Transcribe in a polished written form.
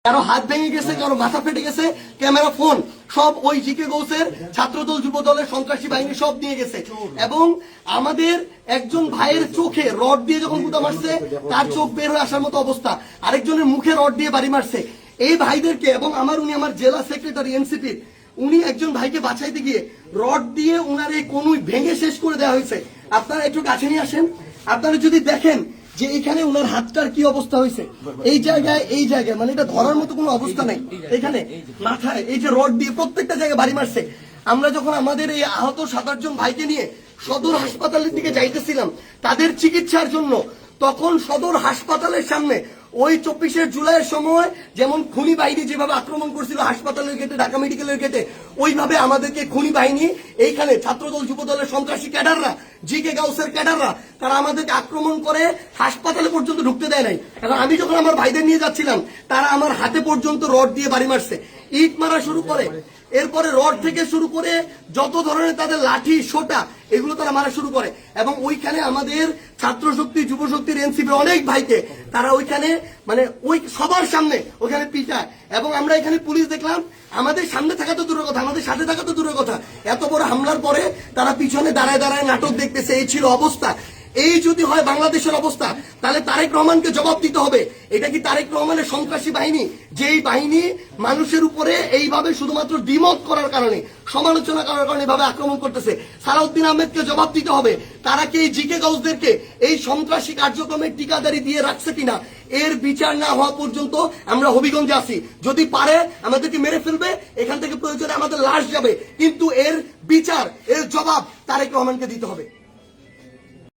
কারো হাত ভেঙে গেছে, কারো মাথা ফেটে গেছে, ক্যামেরা, ফোন সব ওই জিকে গৌসের ছাত্রদল যুব দলের সন্ত্রাসী বাহিনী সব নিয়ে গেছে। এবং আমাদের একজন ভাইয়ের চোখে রড দিয়ে যখন গুতা মারছে, তার চোখ বের হয়ে আসার মতো অবস্থা, আরেকজনের মুখে রড দিয়ে বাড়ি মারছে। এই ভাইদেরকে এবং উনি আমার জেলা সেক্রেটারি এনসিপির, উনি একজন ভাইকে বাঁচাইতে গিয়ে রড দিয়ে উনার এই কনুই ভেঙে শেষ করে দেওয়া হয়েছে। আপনারা একটু কাছে নিয়ে আসেন, আপনারা যদি দেখেন যে এখানে উনার হাতটার কি অবস্থা হয়েছে, এই জায়গায় মানে এটা ধরার মতো কোনো অবস্থা নেই। এখানে মাথায় এই যে রড দিয়ে প্রত্যেকটা জায়গায় বাড়ি মারছে। আমরা যখন আমাদের এই আহত 7-8 জন ভাইকে নিয়ে সদর হাসপাতালের দিকে যাইতেছিলাম তাদের চিকিৎসার জন্য, তখন সদর হাসপাতালের সামনে ওই 24শে জুলাইয়ের সময় যেমন খুনি বাহিনী যেভাবে আক্রমণ করছিল হাসপাতালের গেটে, ঢাকা মেডিকেলের গেটে, ওইভাবে আমাদেরকে খুনি বাহিনী এইখানে ছাত্রদল যুব দলের সন্ত্রাসী ক্যাডাররা, জিকে গাউসের ক্যাডাররা, তারা আমাদেরকে আক্রমণ করে হাসপাতালে পর্যন্ত ঢুকতে দেয় নাই। এখন আমি যখন আমার ভাইদের নিয়ে যাচ্ছিলাম, তারা আমার হাতে পর্যন্ত রড দিয়ে বাড়ি মারছে, ইট মারা শুরু করে, এরপরে রড থেকে শুরু করে যত ধরনের তাদের লাঠি সোটা এগুলো তারা মারা শুরু করে। এবং ওইখানে আমাদের ছাত্র শক্তি, যুব শক্তির, এনসিপির অনেক ভাইকে তারা ওইখানে মানে ওই সবার সামনে ওইখানে পিটায়। এবং আমরা এখানে পুলিশ দেখলাম, আমাদের সামনে থাকা তো দূরের কথা, আমাদের সাথে থাকা তো দূরের কথা, এত বড় হামলার পরে তারা পিছনে দাঁড়ায় দাঁড়ায় নাটক দেখতেছে। এই ছিল অবস্থা। এই যদি হয় বাংলাদেশের অবস্থা, তাহলে তারেক রহমানকে জবাব দিতে হবে। এটা কি তারেক রহমানের সন্ত্রাসী বাহিনী, যেই বাহিনী মানুষের উপরে এইভাবে শুধুমাত্র দ্বিমত করার কারণে, সমালোচনা করার কারণে এভাবে আক্রমণ করতেছে? সালাউদ্দিন আহমেদকে জবাব দিতে হবে। তারা কি এই জিকে গাউসদেরকে এই সন্ত্রাসী কার্যক্রমের টিকাদারি দিয়ে রাখছে কিনা, এর বিচার না হওয়া পর্যন্ত আমরা হবিগঞ্জে আছি। যদি পারে আমাদেরকে মেরে ফেলবে, এখান থেকে প্রয়োজনে আমাদের লাশ যাবে, কিন্তু এর বিচার, এর জবাব তারেক রহমানকে দিতে হবে।